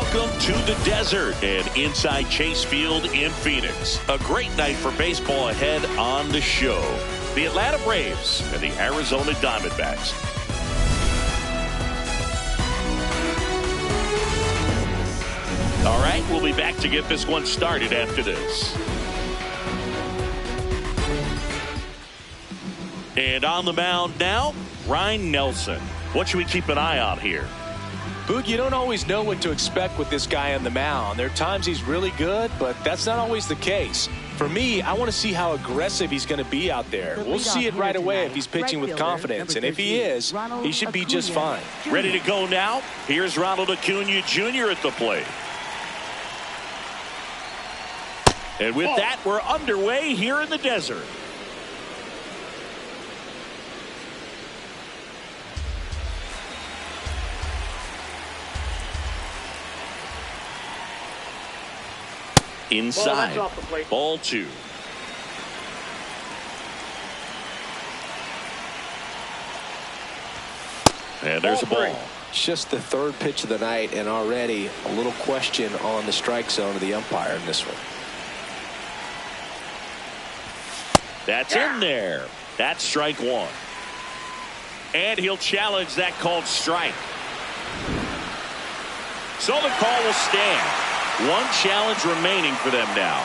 Welcome to the desert and inside Chase Field in Phoenix. A great night for baseball ahead on the show. The Atlanta Braves and the Arizona Diamondbacks. All right, we'll be back to get this one started after this. And on the mound now, Ryan Nelson. What should we keep an eye on here? Boog, you don't always know what to expect with this guy on the mound. There are times he's really good, but that's not always the case. For me, I want to see how aggressive he's going to be out there. We'll see it right away if he's pitching with confidence. And if he is, he should be just fine. Ready to go now? Here's Ronald Acuna Jr. at the plate. And with that, we're underway here in the desert. Inside, ball 2. And there's a ball. Just the third pitch of the night, and already a little question on the strike zone of the umpire in this one. That's in there. That's strike 1. And he'll challenge that called strike. So the call will stand. One challenge remaining for them now.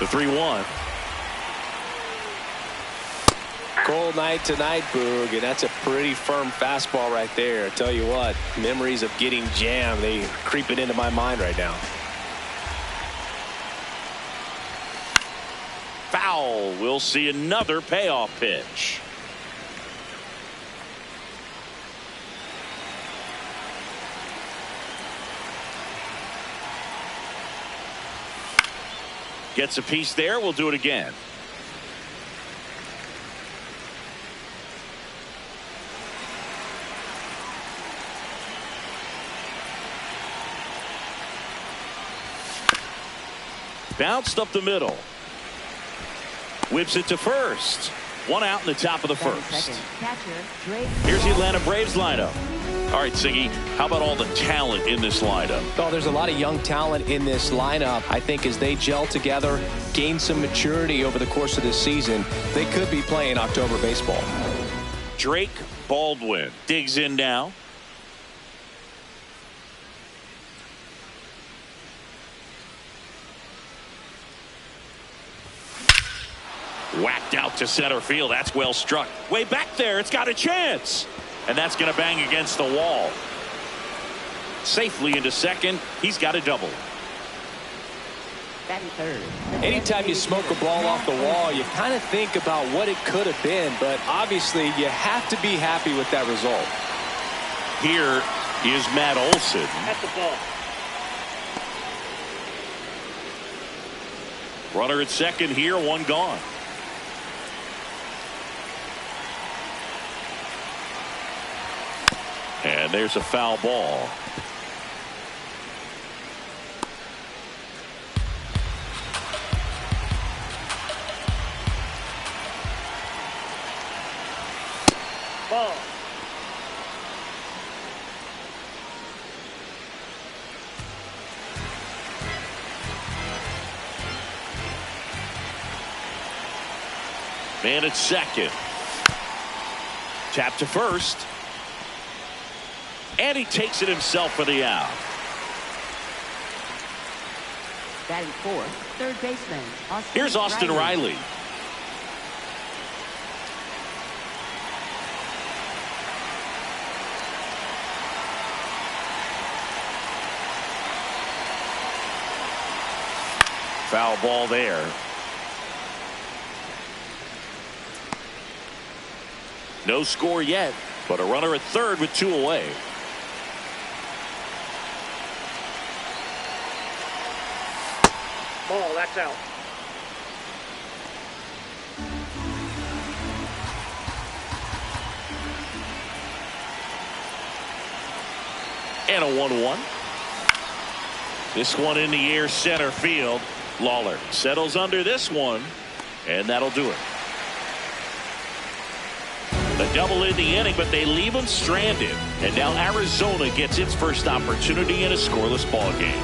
The 3-1. Cold night tonight, Boog, and that's a pretty firm fastball right there. I tell you what, memories of getting jammed, they creeping into my mind right now. Foul. We'll see another payoff pitch. Gets a piece there. We'll do it again. Bounced up the middle. Whips it to first. One out in the top of the first. Here's the Atlanta Braves lineup. All right, Siggy, how about all the talent in this lineup? Oh, there's a lot of young talent in this lineup. I think as they gel together, gain some maturity over the course of this season, they could be playing October baseball. Drake Baldwin digs in now. Whacked out to center field. That's well struck. Way back there. It's got a chance. And that's going to bang against the wall. Safely into second. He's got a double. Anytime you smoke a ball off the wall, you kind of think about what it could have been. But obviously, you have to be happy with that result. Here is Matt Olson. At the ball. Runner at second here. One gone. And there's a foul ball. Ball. Man at second. Tap to first. And he takes it himself for the out. Batting fourth, third baseman. Here's Austin Riley. Foul ball there. No score yet, but a runner at third with 2 away. Ball, that's out. And a 1-1. This one in the air, center field. Lawler settles under this one, and that'll do it. A double in the inning, but they leave him stranded. And now Arizona gets its first opportunity in a scoreless ball game.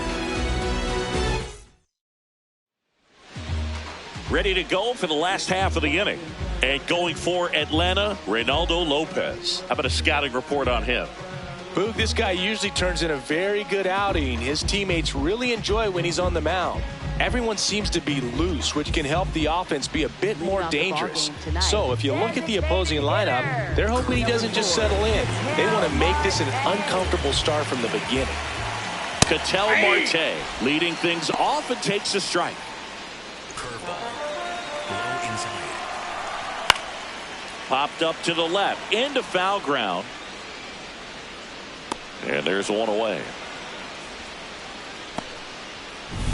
Ready to go for the last half of the inning. And going for Atlanta, Reynaldo Lopez. How about a scouting report on him? Boog, this guy usually turns in a very good outing. His teammates really enjoy when he's on the mound. Everyone seems to be loose, which can help the offense be a bit more dangerous. So if you look at the opposing lineup, they're hoping he doesn't just settle in. They want to make this an uncomfortable start from the beginning. Ketel Marte leading things off and takes a strike. Curveball. Low inside. Popped up to the left into foul ground. And there's one away.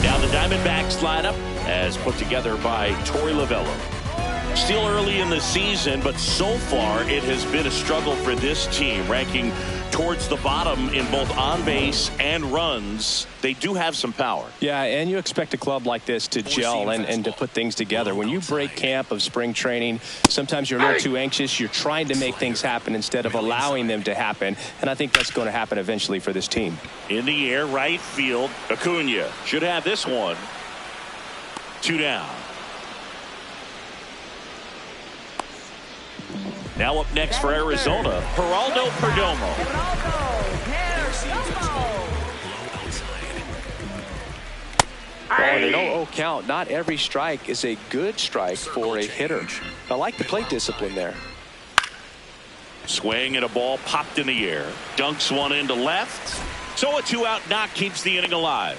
Now the Diamondbacks lineup as put together by Torey Lovullo. Still early in the season, but so far it has been a struggle for this team, ranking towards the bottom in both on base and runs. They do have some power. Yeah, and you expect a club like this to gel and to put things together. When you break camp of spring training, sometimes you're a little too anxious. You're trying to make things happen instead of allowing them to happen. And I think that's going to happen eventually for this team. In the air, right field. Acuna should have this one. 2 down. Now up next for Arizona, Geraldo Perdomo. On an 0-0 count, not every strike is a good strike for a hitter. I like the plate discipline there. Swing and a ball popped in the air. Dunks one into left. So a 2-out knock keeps the inning alive.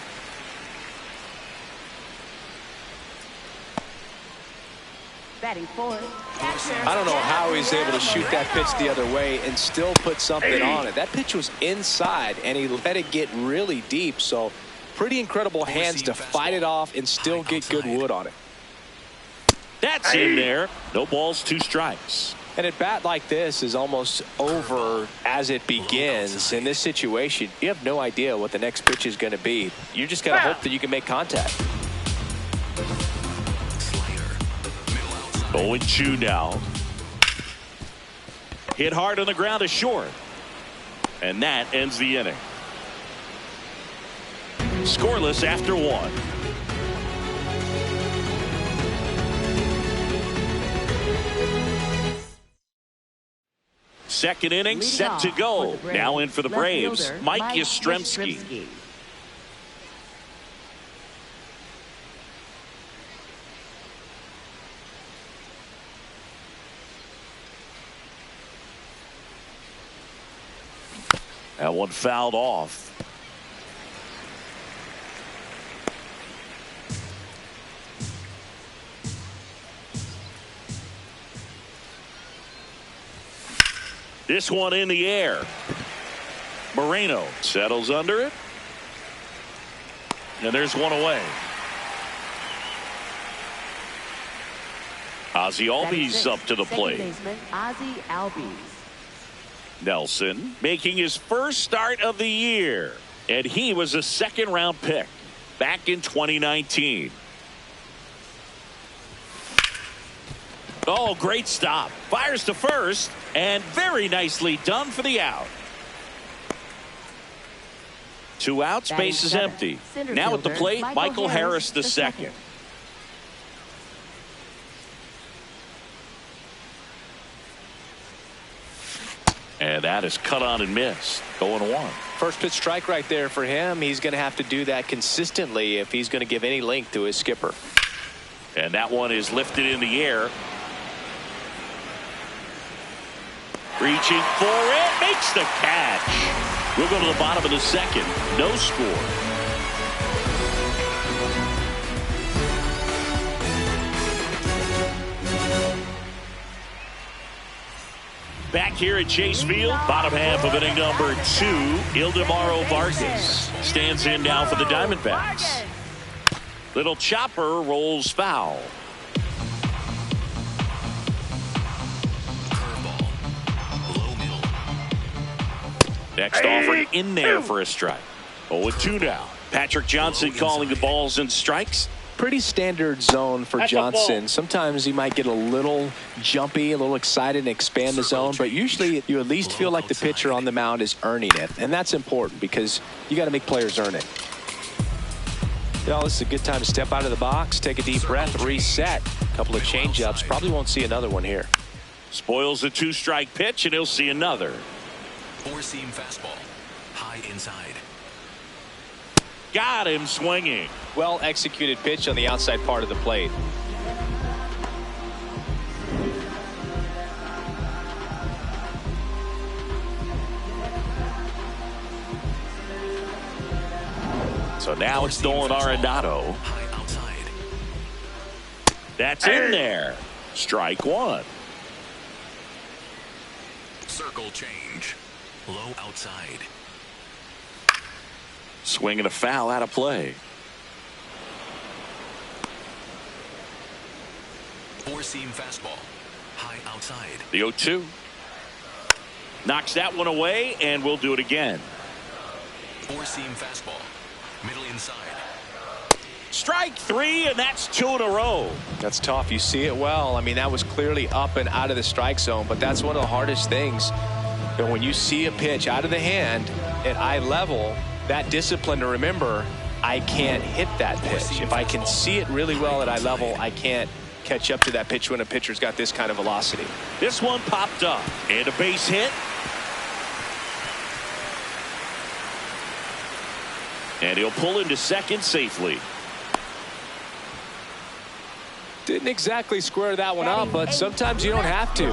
Batting fourth, catcher. I don't know how he's able to shoot that pitch the other way and still put something on it. That pitch was inside, and he let it get really deep. So pretty incredible hands to fight it off and still get good wood on it. That's in there. No balls, 2 strikes. And at bat like this is almost over as it begins. In this situation, you have no idea what the next pitch is going to be. You just got to hope that you can make contact. 0-2 now. Hit hard on the ground is short. And that ends the inning. Scoreless after 1. Second inning set to go. Now in for the Braves, Mike Yastrzemski. That one fouled off. This one in the air. Moreno settles under it. And there's one away. Ozzie Albies up to the plate. Ozzie Albies. Nelson making his first start of the year. And he was a second-round pick back in 2019. Oh, great stop. Fires to first, and very nicely done for the out. 2 outs, base is empty. Now at the plate, Michael Harris II. And that is cut on and missed. 0-1. First pitch strike right there for him. He's going to have to do that consistently if he's going to give any length to his skipper. And that one is lifted in the air. Reaching for it, makes the catch. We'll go to the bottom of the second. No score. Back here at Chase Field, bottom half of inning number 2, Ildemaro Vargas stands in now for the Diamondbacks. Little chopper rolls foul. Next offering in there for a strike. 0-2 now. Patrick Johnson calling the balls and strikes. pretty standard zone for Johnson. Sometimes he might get a little jumpy, a little excited and expand the zone, but usually you at least feel like the pitcher on the mound is earning it, and that's important because you got to make players earn it. You know, this is a good time to step out of the box, take a deep breath, reset. A couple of change-ups. Probably won't see another one here. Spoils a 2-strike pitch, and he'll see another. 4-seam fastball. High inside. Got him swinging. Well executed pitch on the outside part of the plate. So now it's Nolan Arenado. High outside. That's in there. Strike one. Circle change. Low outside. Swinging a foul out of play. 4-seam fastball. High outside. The 0-2. Knocks that one away, and we'll do it again. 4-seam fastball. Middle inside. Strike three, and that's 2 in a row. That's tough. You see it well. I mean, that was clearly up and out of the strike zone, but that's one of the hardest things. You know, when you see a pitch out of the hand at eye level, that discipline to remember, I can't hit that pitch. If I can see it really well at eye level, I can't catch up to that pitch when a pitcher's got this kind of velocity. This one popped up, and a base hit. And he'll pull into second safely. Didn't exactly square that one up, but sometimes you don't have to.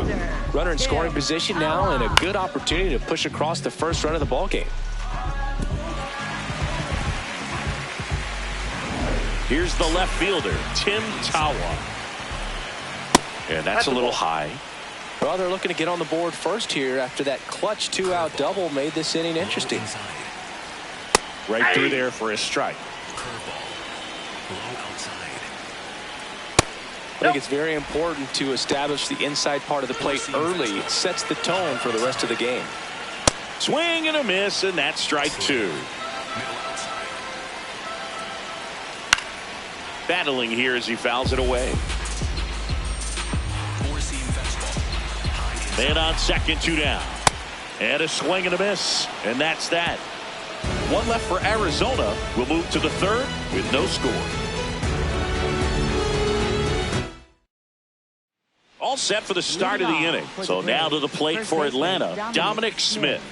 Runner in scoring position now, and a good opportunity to push across the first run of the ball game. Here's the left fielder, Tim Tawa. And that's a little high. Well, they're looking to get on the board first here after that clutch 2-out double made this inning interesting. Right through there for a strike. Curveball. Low outside. I think it's very important to establish the inside part of the plate early. It sets the tone for the rest of the game. Swing and a miss, and that's strike two. Middle outside. Battling here as he fouls it away. 4-seam fastball. High inside. Man on second, 2 down. And a swing and a miss, and that's that. One left for Arizona. We'll move to the third with no score. All set for the start of the inning. So now to the plate for Atlanta, Dominic Smith.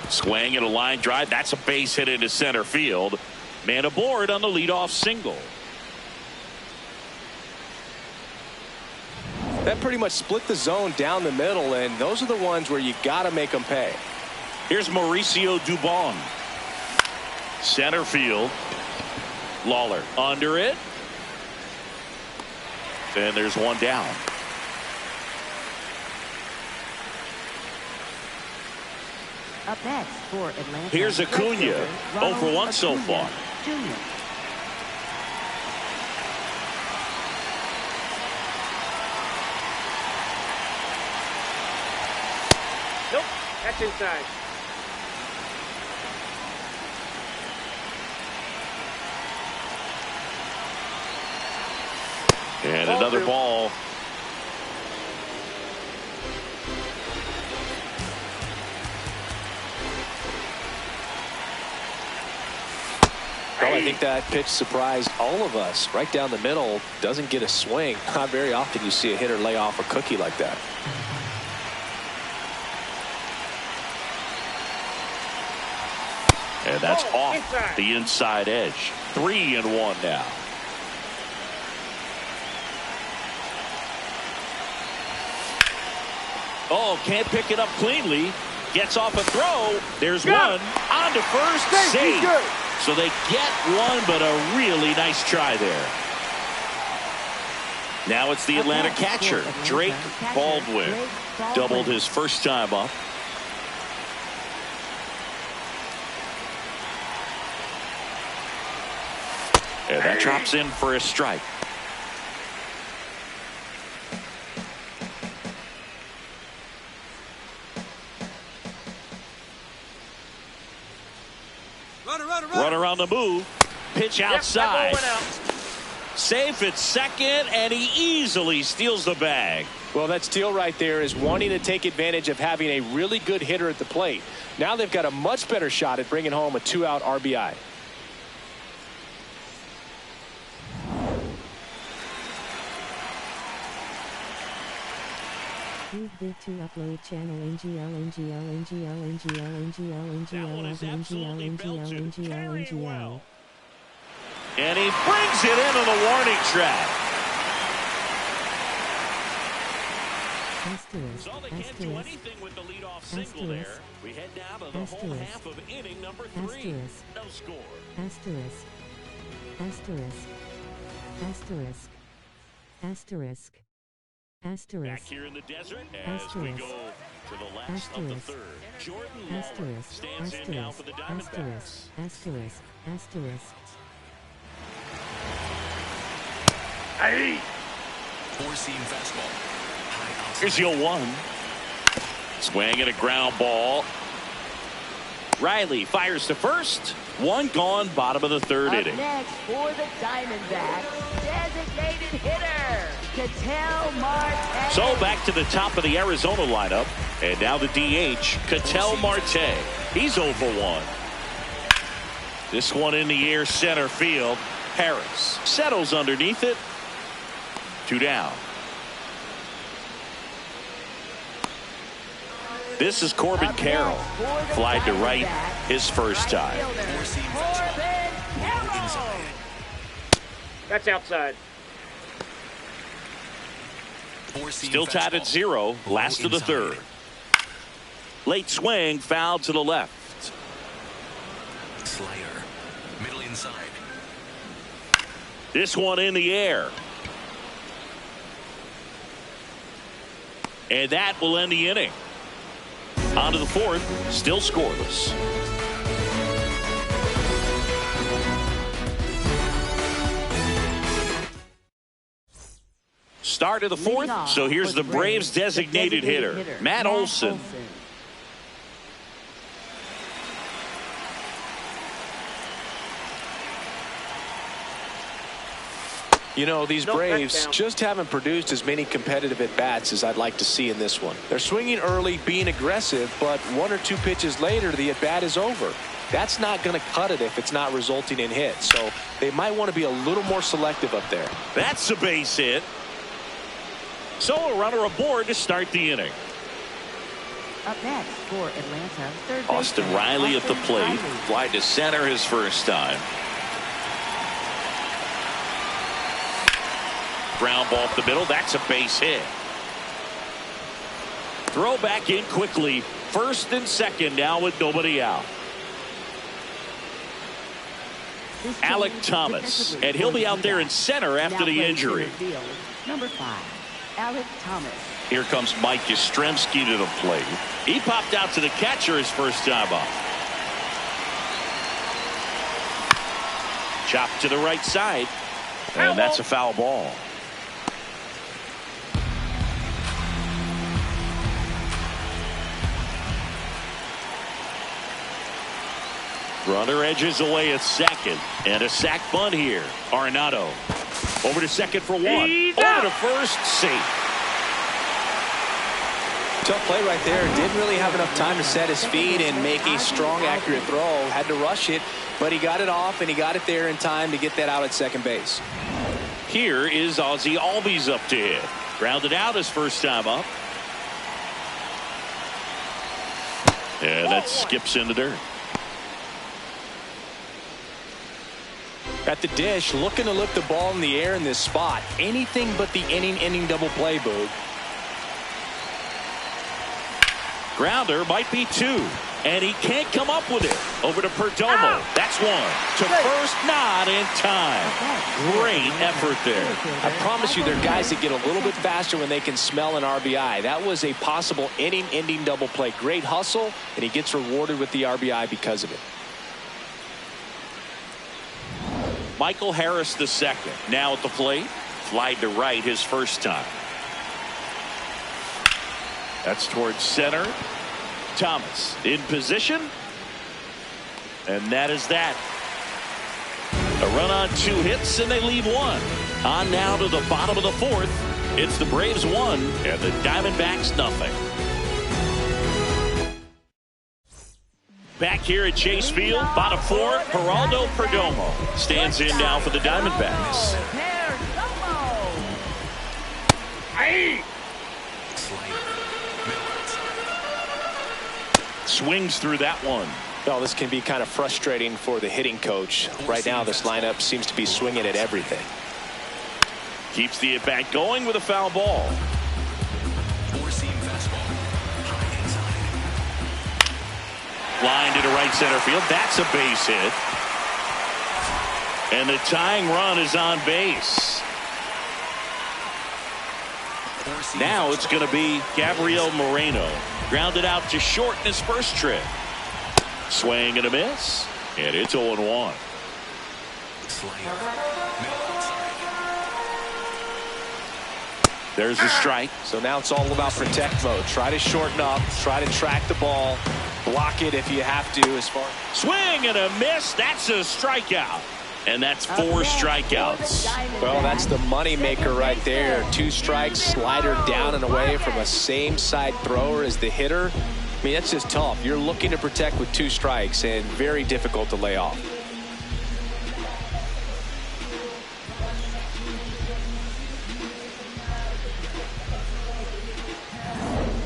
Swing and a line drive. That's a base hit into center field. Man aboard on the leadoff single. That pretty much split the zone down the middle, and those are the ones where you got to make them pay. Here's Mauricio Dubon. Center field. Lawler under it. And there's one down. Up next for Atlanta. Here's Acuna. 0 for 1 so far. Jr. Nope, that's inside. And another ball. Well, I think that pitch surprised all of us. Right down the middle, doesn't get a swing. Not very often you see a hitter lay off a cookie like that. And that's off the inside edge. 3-1 now. Oh, can't pick it up cleanly. Gets off a throw. There's one. On to first. Save. So they get one, but a really nice try there. Now it's the Atlanta catcher, Drake Baldwin. Doubled his first time up. And that drops in for a strike. Runner on the move. Pitch outside. Yep, that ball went out. Safe at second, and he easily steals the bag. Well, that steal right there is wanting to take advantage of having a really good hitter at the plate. Now they've got a much better shot at bringing home a 2-out RBI. Move big to upload channel NGL. And he brings it into the warning track. Saw they can't do anything with the leadoff single there. We head down to the whole half of inning number 3. No score. Back here in the desert as we go to the last of the third. Jordan Lawler stands in now for the Diamondbacks. Hey! Four-seam fastball. High outside. Here's 0-1. Swing and a ground ball. Riley fires to first. One gone, bottom of the third Up inning. next for the Diamondbacks, designated hitter, Ketel Marte. So back to the top of the Arizona lineup. And now the DH, Ketel Marte. He's 0 for 1. This one in the air, center field. Harris settles underneath it. 2 down. This is Corbin Carroll. Flied to right his first time. Four-seam fastball. Low inside. That's outside. Four-seam Still tied at fastball. 0. Last of the Inside. third. Late swing, foul to the left. Slider. Middle inside. This one in the air. And that will end the inning. On to the fourth, still scoreless. Start of the fourth, so here's the Braves designated hitter, Matt Olson. You know, these Braves just haven't produced as many competitive at-bats as I'd like to see in this one. They're swinging early, being aggressive, but 1 or 2 pitches later, the at-bat is over. That's not going to cut it if it's not resulting in hits. So they might want to be a little more selective up there. That's a base hit. So a runner aboard to start the inning. Up next for Atlanta, third Austin baseman, Riley at the Austin plate. Riley. Fly to center his first time. Ground ball up the middle. That's a base hit. Throw back in quickly. First and second now with nobody out. This Alec change Thomas. defensively And he'll be for out there in Diamondbacks. center after Now the plays injury. center field, number 5, Alec Thomas. Here comes Mike Yastrzemski to the plate. He popped out to the catcher his first time up. Chop to the right side. And that's a foul ball. Runner edges away at second. And a sac bunt here. Arenado. Over to second for 1. He's Over out. to first. Safe. Tough play right there. Didn't really have enough time to set his feet and make a strong, accurate throw. Had to rush it, but he got it off, and he got it there in time to get that out at second base. Here is Ozzie Albies up to hit. Grounded out his first time up. And that skips in the dirt. At the dish, looking to lift the ball in the air in this spot. Anything but the inning double play, Boog. Grounder might be 2. And he can't come up with it. Over to Perdomo. That's 1. To first, not in time. Great effort there. I promise you, there are guys that get a little bit faster when they can smell an RBI. That was a possible inning-ending double play. Great hustle, and he gets rewarded with the RBI because of it. Michael Harris the second. Now at the plate. Fly to right his first time. That's towards center. Thomas in position. And that is that. A run on 2 hits, and they leave 1. On now to the bottom of the 4th. It's the Braves 1 and the Diamondbacks nothing. Back here at Chase Field, bottom 4, Geraldo Perdomo stands in now for the Diamondbacks. Swings through that one. Well, this can be kind of frustrating for the hitting coach. Right now, this lineup seems to be swinging at everything. Keeps the at-bat going with a foul ball. Line to right center field. That's a base hit. And the tying run is on base. Now it's going to be Gabriel Moreno. Grounded out to short in his first trip. Swing and a miss. And it's 0-1. There's a strike. So now it's all about protect mode. Try to shorten up. Try to track the ball. Block it if you have to. As far swing and a miss. That's a strikeout. And that's 4 strikeouts. Well, that's the money maker right there. 2 strikes, slider down and away from a same side thrower as the hitter. I mean, that's just tough. You're looking to protect with 2 strikes and very difficult to lay off.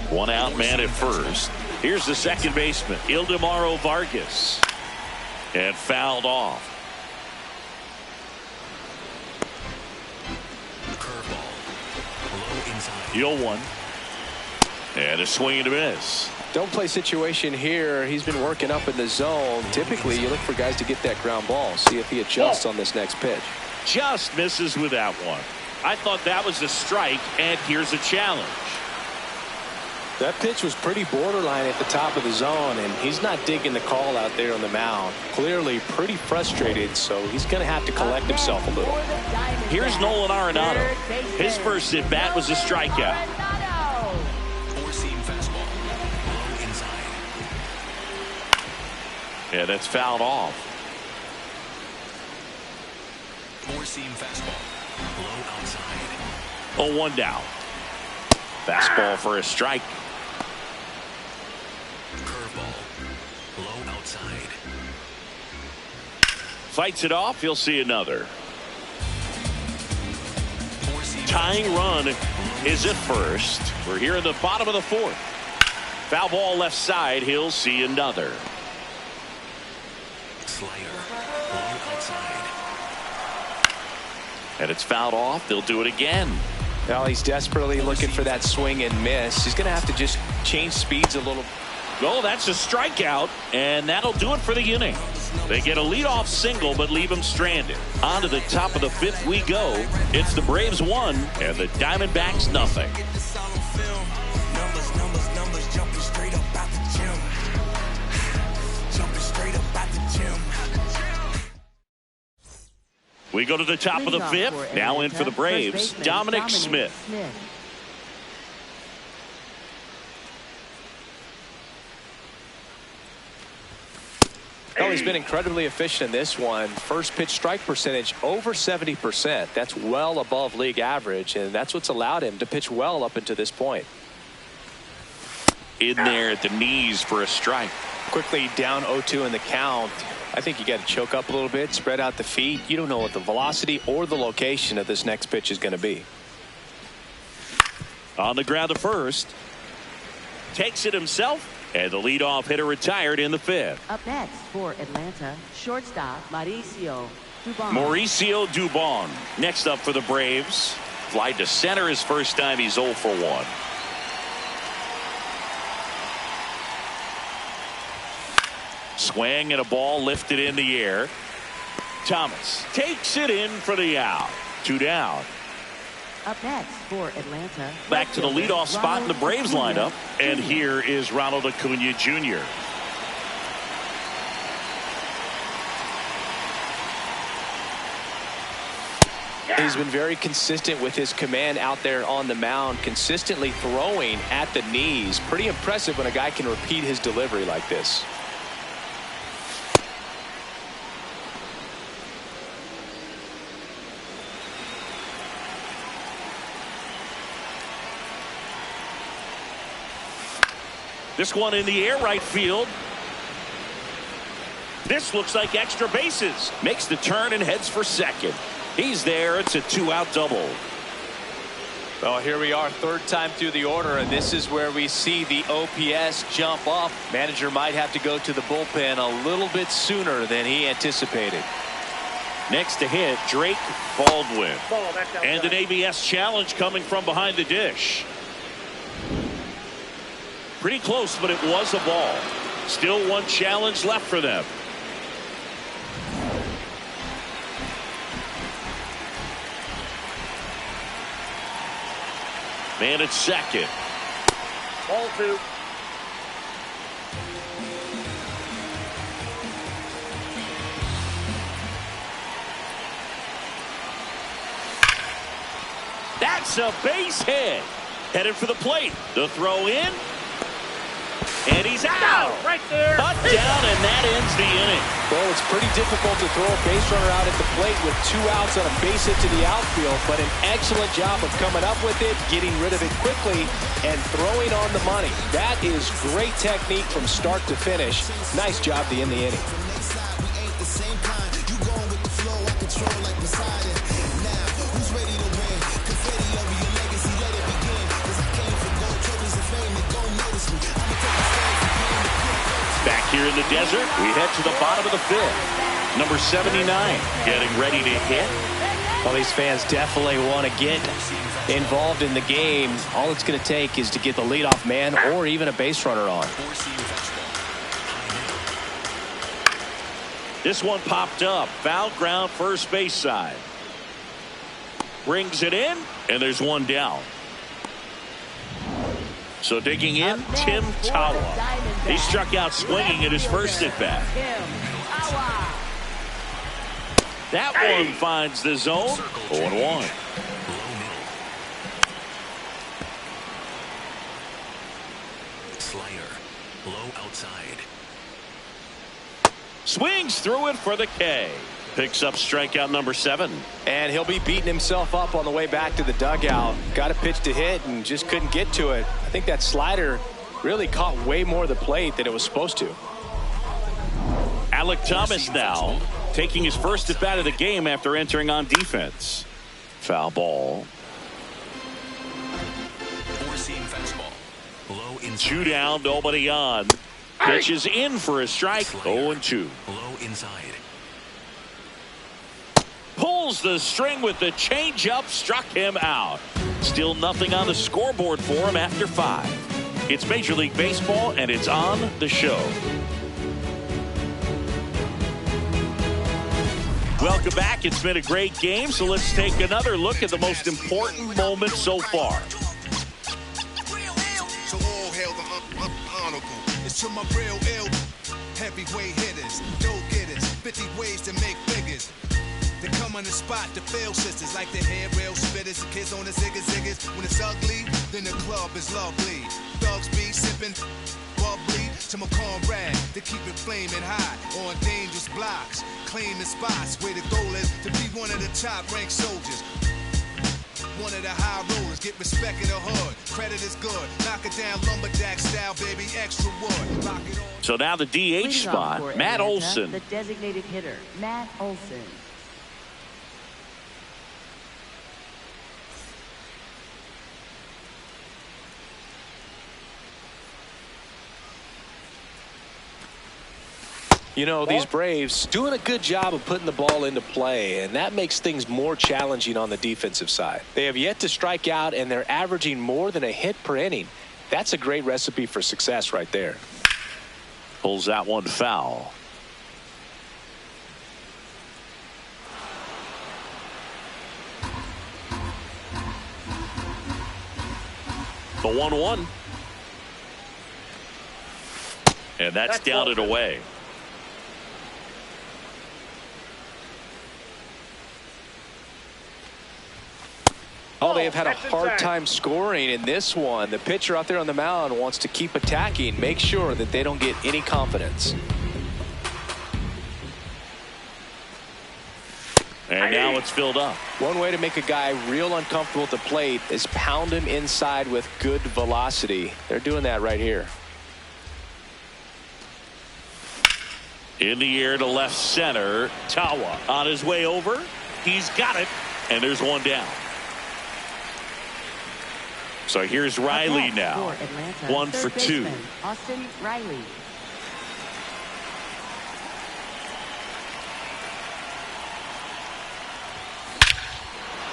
One out man at first. Here's the second baseman, Ildemaro Vargas. And fouled off. 0-1. And a swing and a miss. Don't play situation here. He's been working up in the zone. Typically, you look for guys to get that ground ball. See if he adjusts on this next pitch. Just misses with that one. I thought that was a strike, and here's a challenge. That pitch was pretty borderline at the top of the zone, and he's not digging the call out there on the mound. Clearly pretty frustrated, so he's going to have to collect himself a little. Here's Nolan Arenado. His first at bat was a strikeout. Yeah, that's fouled off. 4-seam fastball. Low outside. 0-1 down. Fastball for a strike. Curveball. Low outside. Fights it off. He'll see another. Tying run is at first. We're here in the bottom of the 4th. Foul ball left side. He'll see another. And it's fouled off. They'll do it again. Now he's desperately looking for that swing and miss. He's going to have to just change speeds a little. Oh, that's a strikeout, and that'll do it for the inning. They get a leadoff single, but leave him stranded. On to the top of the 5th we go. It's the Braves 1 and the Diamondbacks nothing. We go to the top of the 5th. Now in for the Braves, Dominic Smith. Oh, he's been incredibly efficient in this one. First pitch strike percentage over 70%. That's well above league average, and that's what's allowed him to pitch well up until this point. In there at the knees for a strike. Quickly down 0-2 in the count. I think you got to choke up a little bit, spread out the feet. You don't know what the velocity or the location of this next pitch is going to be. On the ground to first. Takes it himself, and the leadoff hitter retired in the 5th. Up next for Atlanta, shortstop Mauricio Dubon. Mauricio Dubon. Next up for the Braves. Fly to center his first time. He's 0 for 1. Swing and a ball lifted in the air. Thomas takes it in for the out. 2 down. Up next for Atlanta. Back to the leadoff spot in the Braves lineup. And here is Ronald Acuna Jr. He's been very consistent with his command out there on the mound, consistently throwing at the knees. Pretty impressive when a guy can repeat his delivery like this. This one in the air right field. This looks like extra bases. Makes the turn and heads for second. He's there. It's a 2-out double. Well, here we are, third time through the order, and this is where we see the OPS jump up. Manager might have to go to the bullpen a little bit sooner than he anticipated. Next to hit, Drake Baldwin. Ball, that's outside. And an ABS challenge coming from behind the dish. Pretty close, but it was a ball. Still one challenge left for them. Man at second. Ball 2. That's a base hit. Headed for the plate. The throw in. And he's out. Right there. Cut down, and that ends the inning. Well, it's pretty difficult to throw a base runner out at the plate with 2 outs on a base hit to the outfield, but an excellent job of coming up with it, getting rid of it quickly, and throwing on the money. That is great technique from start to finish. Nice job to end the inning. Back here in the desert, we head to the bottom of the 5th. Number 79 getting ready to hit. Well, these fans definitely want to get involved in the game. All it's going to take is to get the leadoff man or even a base runner on. This one popped up. Foul ground, first base side. Brings it in, and there's one down. So digging in, Tim Tawa. He struck out swinging at his first at bat. That one finds the zone. 0-1. Slider. Low outside. Swings through it for the K. Picks up strikeout number 7. And he'll be beating himself up on the way back to the dugout. Got a pitch to hit and just couldn't get to it. I think that slider really caught way more of the plate than it was supposed to. Alec Thomas now taking his first at bat of the game after entering on defense. Foul ball. 4-seam fastball. Low inside. 2 down, nobody on. Pitches in for a strike. 0-2. Low inside. Pulls the string with the changeup, struck him out. Still nothing on the scoreboard for him after 5. It's Major League Baseball, and it's on the show. Welcome back. It's been a great game, so let's take another look at the most important moment so far. So all hail the honorable. It's to my real ill heavyweight hitters, dope getters, 50 ways to make figures. They come on the spot to fail sisters like the head rail spitters, the kids on the ziggas. When it's ugly, then the club is lovely. Thugs be sipping bubbly to my comrade to keep it flaming hot on dangerous blocks, claiming spots where the goal is to be one of the top ranked soldiers. One of the high rollers, get respect in the hood. Credit is good. Knock it down lumberjack style, baby. Extra wood. Rock it on. So now the DH spot, Matt Olson. The designated hitter, Matt Olson. You know, these Braves doing a good job of putting the ball into play, and that makes things more challenging on the defensive side. They have yet to strike out, and they're averaging more than a hit per inning. That's a great recipe for success right there. Pulls that one foul. The 1-1. And that's down and away. Oh, they have had a hard time scoring in this one. The pitcher out there on the mound wants to keep attacking, make sure that they don't get any confidence. And now it's filled up. One way to make a guy real uncomfortable at the plate is pound him inside with good velocity. They're doing that right here. In the air to left center. Tawa on his way over. He's got it. And there's one down. So here's Riley now. 1 for 2. Austin Riley.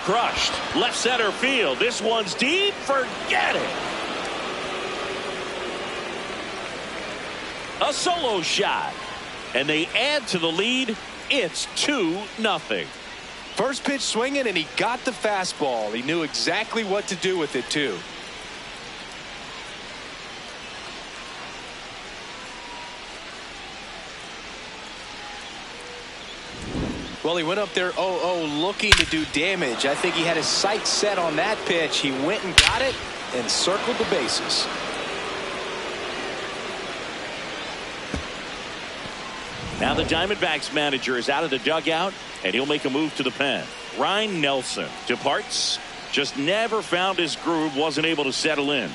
Crushed. Left center field. This one's deep. Forget it. A solo shot. And they add to the lead. It's 2-0. First pitch swinging, and he got the fastball. He knew exactly what to do with it, too. Well, he went up there 0-0 looking to do damage. I think he had his sights set on that pitch. He went and got it and circled the bases. Now the Diamondbacks manager is out of the dugout, and he'll make a move to the pen. Ryan Nelson departs. Just never found his groove, wasn't able to settle in.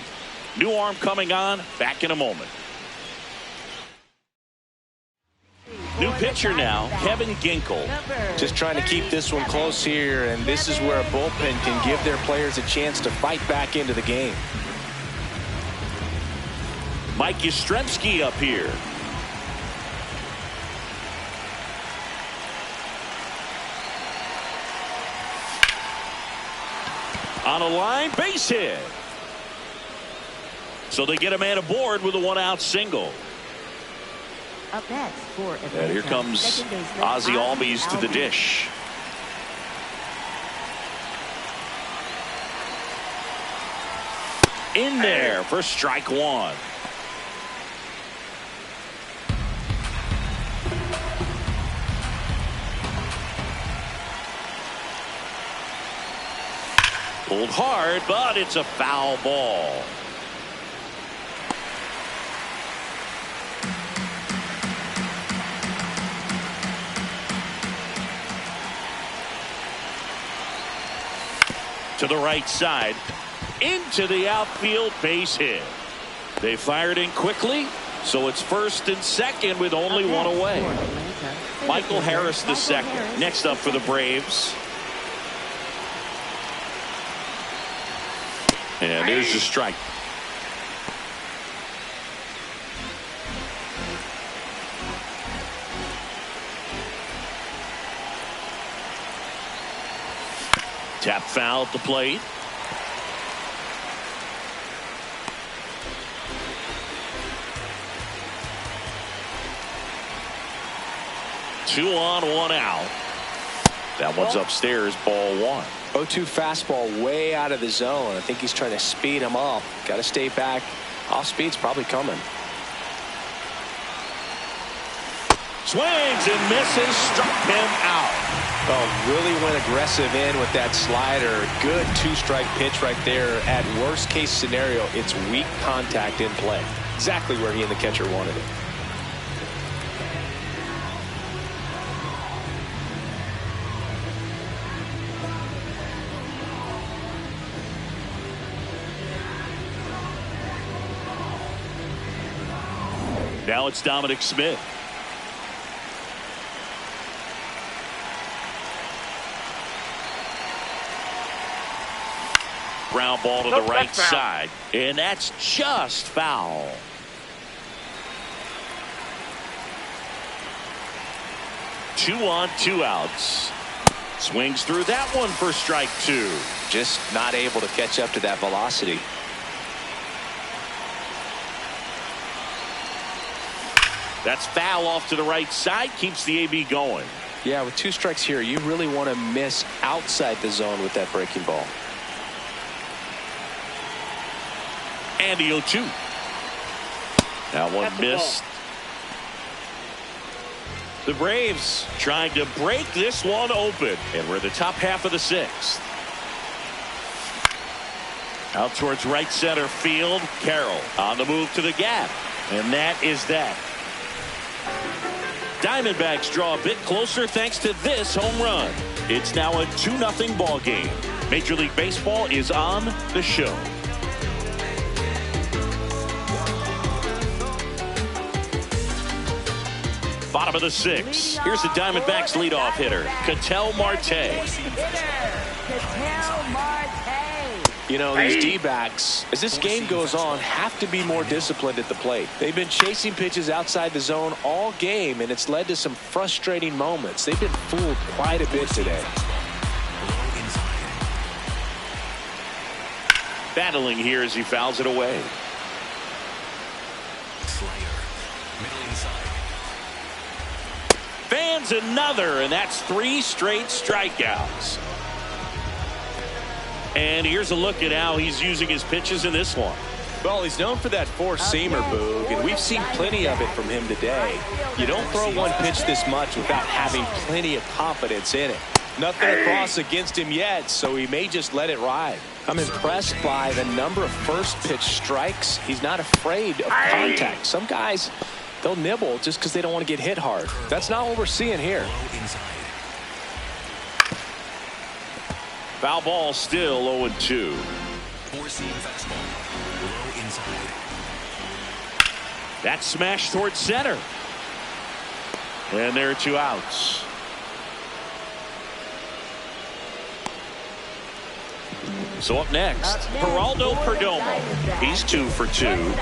New arm coming on, back in a moment. New pitcher now, Kevin Ginkel. Just trying to keep this one close here, and this is where a bullpen can give their players a chance to fight back into the game. Mike Yastrzemski up here. On a line, base hit. So they get a man aboard with a 1-out single. Up next for Atlanta. And here comes Ozzie Albies to the dish. In there for strike 1. Pulled hard, but it's a foul ball. To the right side, into the outfield, base hit. They fired in quickly, so it's first and second with only one away. Michael Harris the second. Next up for the Braves. And there's the strike. Tap foul at the plate. Two on, 1 out. That one's upstairs, ball 1. 0-2 fastball way out of the zone. I think he's trying to speed him up. Got to stay back. Off speed's probably coming. Swings and misses, struck him out. Oh, really went aggressive in with that slider. Good 2-strike pitch right there. At worst case scenario, it's weak contact in play. Exactly where he and the catcher wanted it. Now it's Dominic Smith. Ground ball to the right side, and that's just foul. Two on, 2 outs. Swings through that one for strike 2. Just not able to catch up to that velocity. That's foul off to the right side, keeps the AB going. Yeah, with 2 strikes here, you really want to miss outside the zone with that breaking ball. And the 0-2. That one missed. The Braves trying to break this one open. And we're in the top half of the 6th. Out towards right center field. Carroll on the move to the gap. And that is that. Diamondbacks draw a bit closer thanks to this home run. It's now a 2-0 ball game. Major League Baseball is on the show. Bottom of the 6th. Here's the Diamondbacks leadoff hitter, Ketel Marte. You know, these D-backs, as this game goes on, have to be more disciplined at the plate. They've been chasing pitches outside the zone all game, and it's led to some frustrating moments. They've been fooled quite a bit today. Battling here as he fouls it away. Fans another, and that's 3 straight strikeouts. And here's a look at how he's using his pitches in this one. Well, he's known for that four-seamer, Boog, and we've seen plenty of it from him today. You don't throw one pitch this much without having plenty of confidence in it. Nothing across against him yet, so he may just let it ride. I'm impressed by the number of first-pitch strikes. He's not afraid of contact. Some guys, they'll nibble just because they don't want to get hit hard. That's not what we're seeing here. Foul ball, still 0-2. Four-seam fastball. Low inside. That's smashed towards center. And there are 2 outs. So up next, Geraldo Perdomo. He's 2 for 2.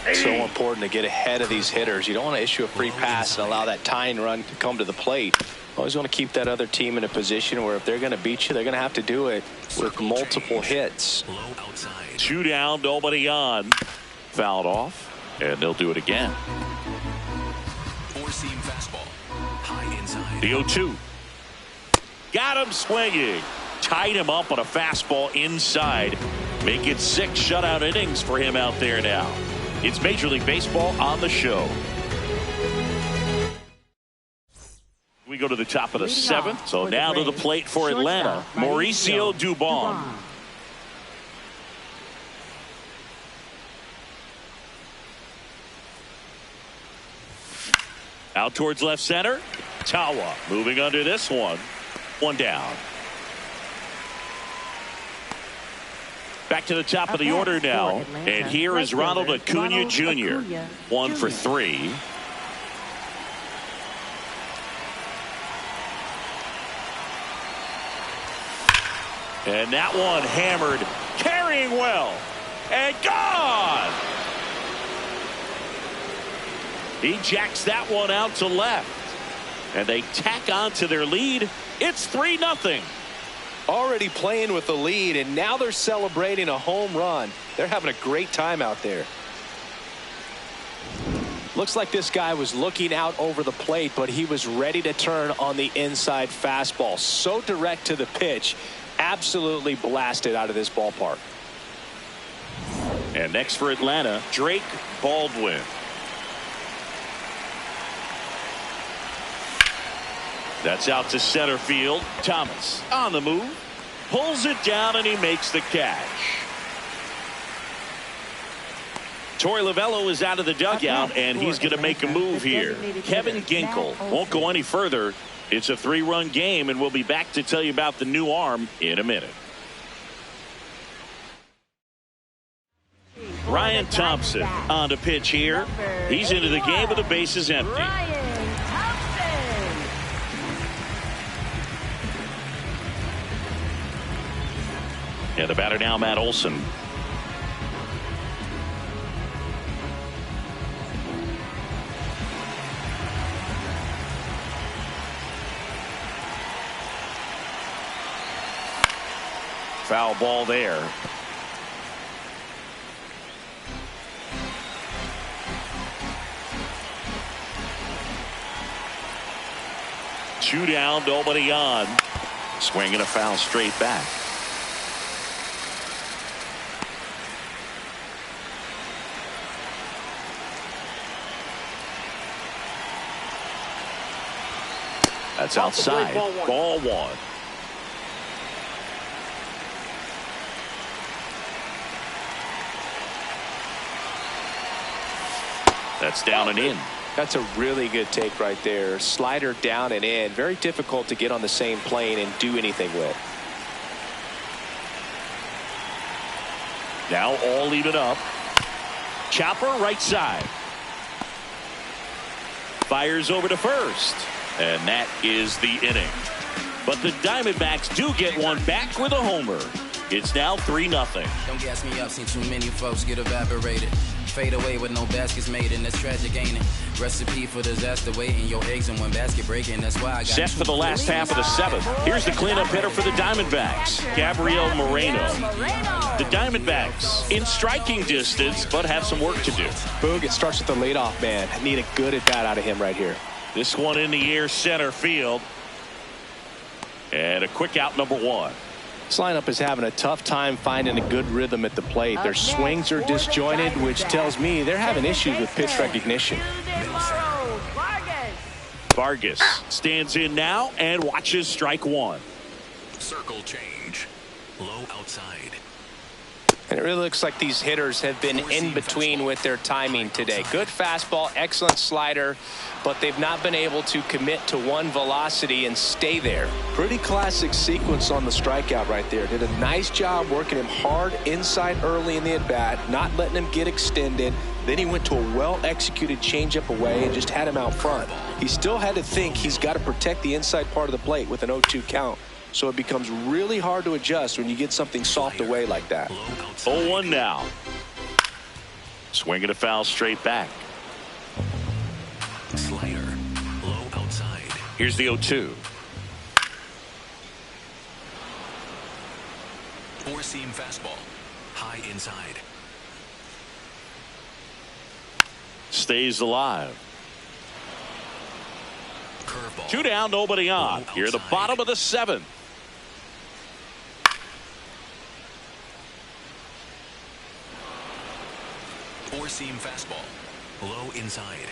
It's so important to get ahead of these hitters. You don't want to issue a free pass and allow that tying run to come to the plate. Always want to keep that other team in a position where if they're going to beat you, they're going to have to do it with multiple hits. 2 down, nobody on. Fouled off, and they'll do it again. Four-seam fastball. High inside. The 0-2. Got him swinging. Tied him up on a fastball inside. Make it 6 shutout innings for him out there now. It's Major League Baseball on the show. We go to the top of the 7th. So now to the plate for Atlanta, Mauricio Dubon. Out towards left center. Tawa moving under this one. 1 down. Back to the top of the order now. And here is Ronald Acuna Jr. 1 for 3. And that one hammered, carrying well, and gone. He jacks that one out to left. And they tack on to their lead. It's 3-0. Already playing with the lead, and now they're celebrating a home run. They're having a great time out there. Looks like this guy was looking out over the plate, but he was ready to turn on the inside fastball. So direct to the pitch. Absolutely blasted out of this ballpark. And next for Atlanta, Drake Baldwin. That's out to center field. Thomas on the move. Pulls it down and he makes the catch. Torey Lovullo is out of the dugout and he's going to make a move here. Kevin Ginkel won't go any further. It's a 3-run game and we'll be back to tell you about the new arm in a minute. Ryan Thompson on the pitch here. He's into the game with the bases empty. And the batter now, Matt Olson. Foul ball there. Two down, nobody on. Swinging a foul straight back. That's outside. Ball 1. That's down and in. That's a really good take right there. Slider down and in. Very difficult to get on the same plane and do anything with. Now all even up. chopper right side. Fires over to first. And that is the inning. But the Diamondbacks do get one back with a homer. It's now 3-0. Don't gas me up, seen too many folks get evaporated. Fade away with no baskets made, and that's tragic, ain't it? Recipe for disaster, waiting your eggs in one basket breaking. That's why I got set for the last half of the 7th. Here's the cleanup hitter for the Diamondbacks, Gabriel Moreno. The Diamondbacks in striking distance, but have some work to do. Boog, it starts with the leadoff man. I need a good at bat out of him right here. This one in the air, center field. And a quick out, number 1. This lineup is having a tough time finding a good rhythm at the plate. Their swings are disjointed, which tells me they're having issues with pitch recognition. Vargas stands in now and watches strike 1. Circle change. Low outside. And it really looks like these hitters have been in between with their timing today. Good fastball, excellent slider, but they've not been able to commit to one velocity and stay there. Pretty classic sequence on the strikeout right there. Did a nice job working him hard inside early in the at-bat, not letting him get extended. Then he went to a well-executed changeup away and just had him out front. He still had to think he's got to protect the inside part of the plate with an 0-2 count. So it becomes really hard to adjust when you get something soft away like that. 0-1 now. Swinging a foul straight back. Slider. Low outside. Here's the 0-2. Four-seam fastball. High inside. Stays alive. Curveball. 2 down, nobody on. Here at the bottom of the 7th. Four-seam fastball. Low inside.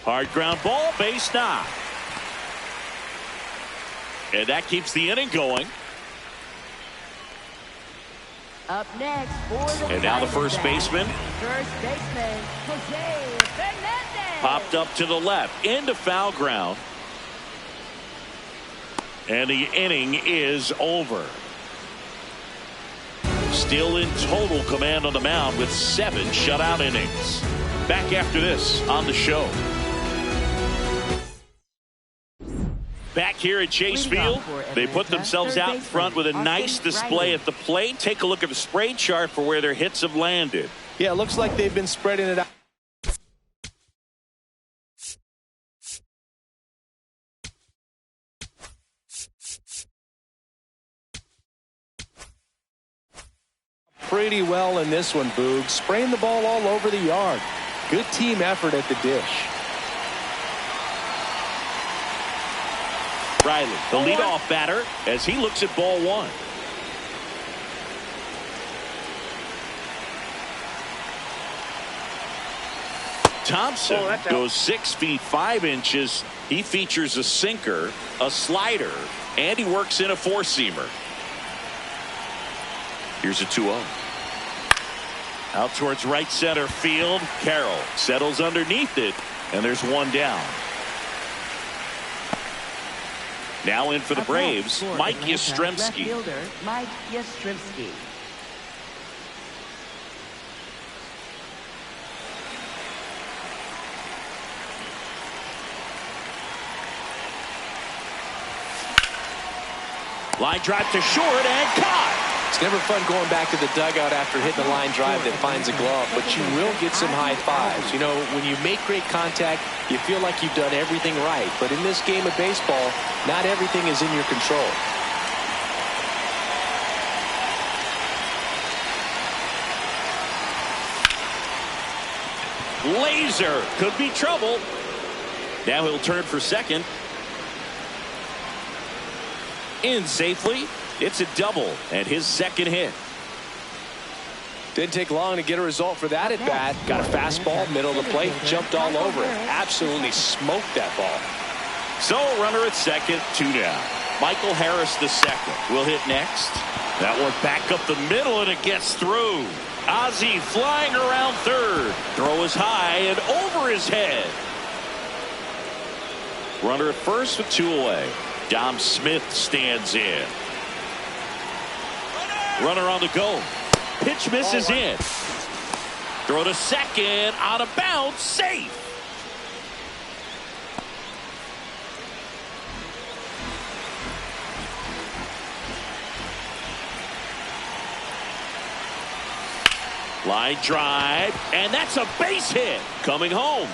Hard ground ball, base knock. And that keeps the inning going. Up next for the And now the first baseman. First baseman, Jose Fernandez. Popped up to the left into foul ground. And the inning is over. Still in total command on the mound with 7 shutout innings. Back after this on the show. Back here at Chase Field, they put themselves out in front with a nice display at the plate. Take a look at the spray chart for where their hits have landed. Yeah, it looks like they've been spreading it out. Pretty well in this one, Boog. Spraying the ball all over the yard. Good team effort at the dish. Riley, the leadoff batter, as he looks at ball 1. Thompson goes 6 feet 5 inches. He features a sinker, a slider, and he works in a 4-seamer. Here's a 2-0. Out towards right center field. Carroll settles underneath it, and there's 1 down. Now in for the Braves, Mike Yastrzemski. Mike Yastrzemski. Line drive to short and caught. It's never fun going back to the dugout after hitting a line drive that finds a glove, but you will get some high fives. You know, when you make great contact, you feel like you've done everything right. But in this game of baseball, not everything is in your control. Laser could be trouble. Now he'll turn for second. In safely. It's a double and his second hit. Didn't take long to get a result for that at bat. Got a fastball, middle of the plate, jumped all over it. Absolutely smoked that ball. So runner at second, 2 down. Michael Harris the second will hit next. That one back up the middle and it gets through. Ozzie flying around third. Throw is high and over his head. Runner at first with 2 away. Dom Smith stands in. Runner on the go. Pitch misses in. Throw to second, out of bounds, safe. Line drive, and that's a base hit. Coming home.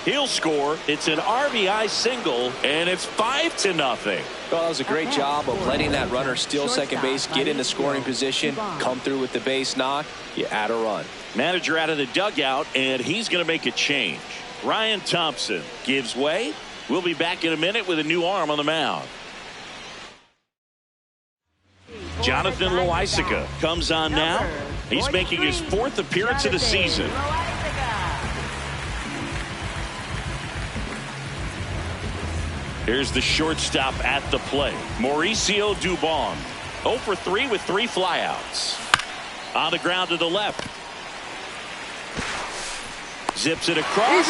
He'll score. It's an RBI single, and it's 5-0. Well, that was a great job of letting that runner steal second base, get into scoring position, come through with the base knock. You add a run. Manager out of the dugout, and he's going to make a change. Ryan Thompson gives way. We'll be back in a minute with a new arm on the mound. Jonathan Loaisiga comes on now. He's making his 4th appearance of the season. Here's the shortstop at the plate, Mauricio Dubon. 0 for 3 with 3 flyouts. On the ground to the left. Zips it across.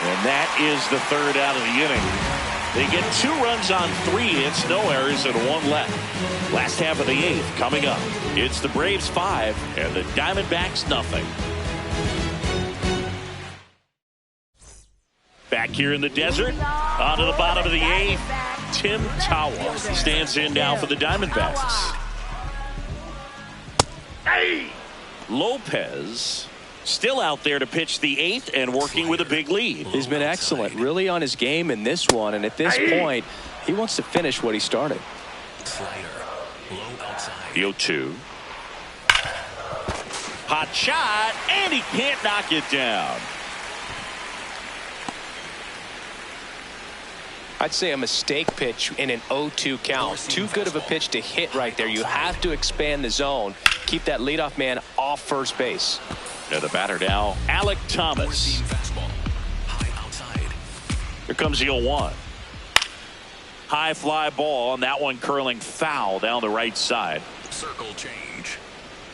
And that is the 3rd out of the inning. They get 2 runs on 3 hits, no errors, and 1 left. Last half of the 8th coming up. It's the Braves 5 and the Diamondbacks nothing. Back here in the desert, on to the bottom of the 8th, Tim Tawa stands in now for the Diamondbacks. Hey! Lopez still out there to pitch the 8th and working with a big lead. He's been excellent, really on his game in this one, and at this point, he wants to finish what he started. The 0-2. Hot shot, and he can't knock it down. I'd say a mistake pitch in an 0-2 count. Too good of a pitch to hit right there. You have to expand the zone. Keep that leadoff man off first base. And the batter now, Alec Thomas. Here comes the 0-1. High fly ball, and that one curling foul down the right side. Circle change.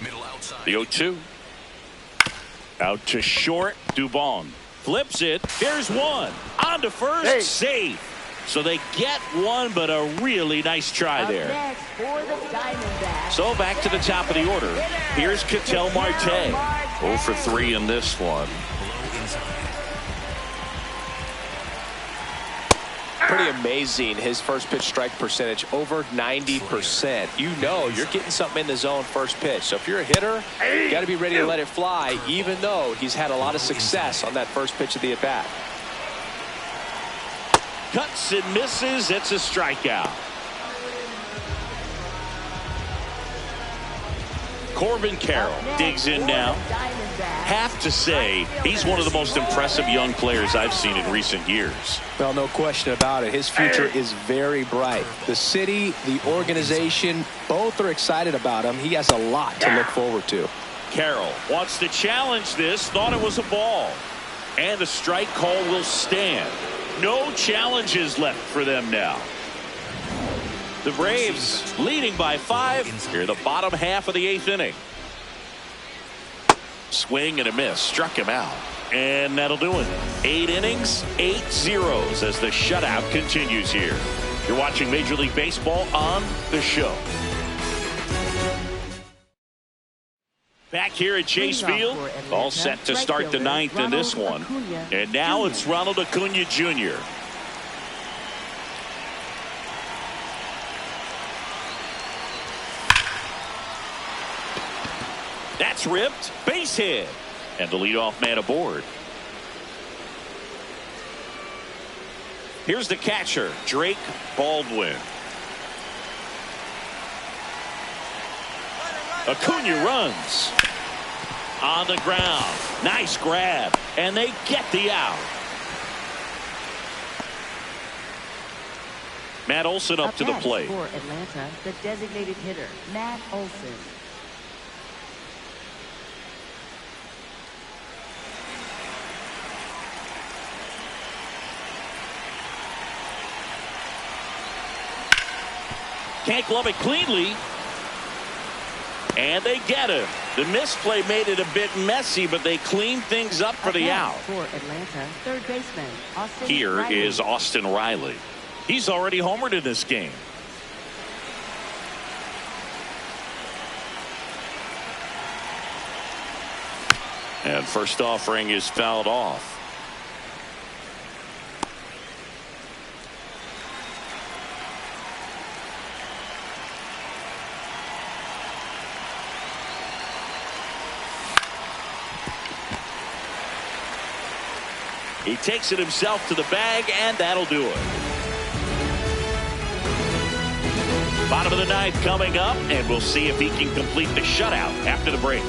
Middle outside. The 0-2. Out to short, Dubon. Flips it. Here's one. On to first, safe. So they get one, but a really nice try there. So back to the top of the order. Here's Ketel Marte. 0 for 3 in this one. Pretty amazing, his first pitch strike percentage, over 90%. You know you're getting something in the zone first pitch. So if you're a hitter, you got to be ready to let it fly, even though he's had a lot of success on that first pitch of the at-bat. Cuts and misses. It's a strikeout. Corbin Carroll digs in now. Have to say, he's one of the most impressive young players I've seen in recent years. Well, no question about it. His future is very bright. The city, the organization, both are excited about him. He has a lot to look forward to. Carroll wants to challenge this. Thought it was a ball. And the strike call will stand. No challenges left for them now. The Braves leading by 5 here in the bottom half of the 8th inning. Swing and a miss. Struck him out. And that'll do it. 8 innings, 8 zeros as the shutout continues here. You're watching Major League Baseball on The Show. Back here at Chase Field, all set to start the 9th in this one. And now it's Ronald Acuna Jr. That's ripped. Base hit. And the leadoff man aboard. Here's the catcher, Drake Baldwin. Acuna runs. On the ground. Nice grab. And they get the out. Matt Olson up to the plate. For Atlanta, the designated hitter, Matt Olson. Can't glove it cleanly. And they get him. The misplay made it a bit messy, but they cleaned things up for the out. For Atlanta, third baseman, Austin Here Riley. is Austin Riley. He's already homered in this game. And first offering is fouled off. He takes it himself to the bag, and that'll do it. Bottom of the ninth coming up, and we'll see if he can complete the shutout after the break.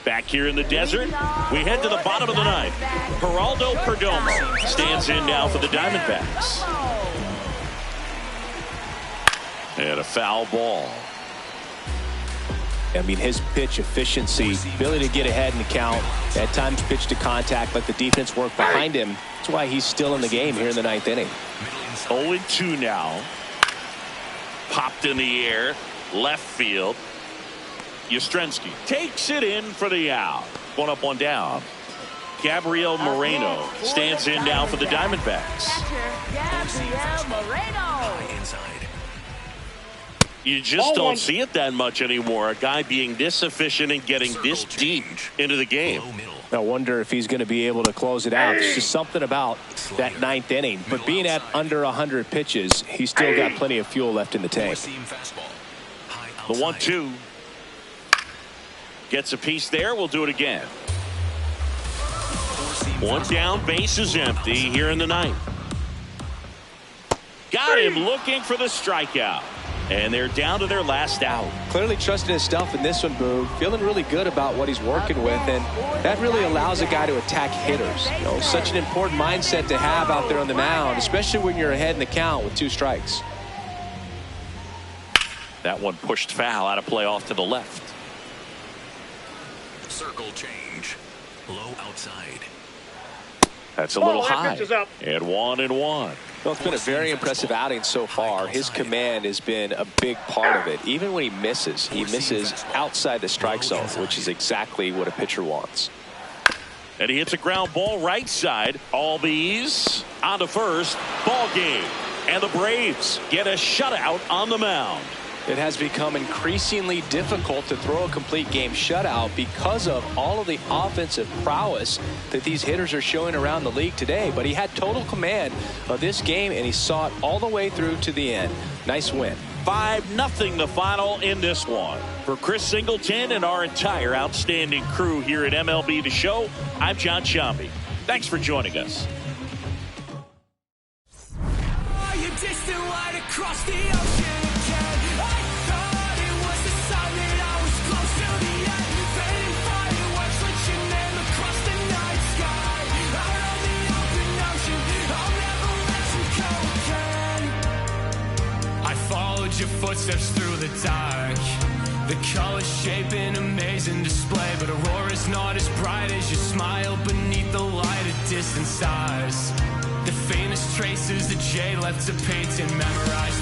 Back here in the desert, we head to the bottom of the ninth. Geraldo Perdomo stands in now for the Diamondbacks. And a foul ball. I mean, his pitch efficiency, ability to get ahead in the count, at times pitch to contact, let the defense work behind him. That's why he's still in the game here in the ninth inning. 0-2 now. Popped in the air, left field. Yastrzemski takes it in for the out. One up, one down. Gabriel Moreno stands in now for the Diamondbacks. Gabriel Moreno. Inside. You just don't see it that much anymore. A guy being this efficient and getting this deep into the game. I wonder if he's going to be able to close it out. There's just something about that ninth inning. But being at under 100 pitches, he's still got plenty of fuel left in the tank. The 1-2. Gets a piece there. We'll do it again. One down, base is empty here in the ninth. Got him looking for the strikeout. And they're down to their last out. Clearly trusting his stuff in this one, Boog. Feeling really good about what he's working with, and that really allows a guy to attack hitters. You know, such an important mindset to have out there on the mound, especially when you're ahead in the count with 2 strikes. That one pushed foul, out of play off to the left. Circle change. Low outside. That's a little high. That pitch is up. And 1-1. Well, it's been a very impressive outing so far. His command has been a big part of it. Even when he misses outside the strike zone, which is exactly what a pitcher wants. And he hits a ground ball right side. Albies on to first. Ball game. And the Braves get a shutout on the mound. It has become increasingly difficult to throw a complete game shutout because of all of the offensive prowess that these hitters are showing around the league today. But he had total command of this game, and he saw it all the way through to the end. Nice win. 5-0 the final in this one. For Chris Singleton and our entire outstanding crew here at MLB The Show, I'm John Shambi. Thanks for joining us. Are you distant light across the ocean? Your footsteps through the dark, the colors shaping amazing display, but aurora's not as bright as your smile beneath the light of distant stars. The faintest traces that Jay left to paint and memorize.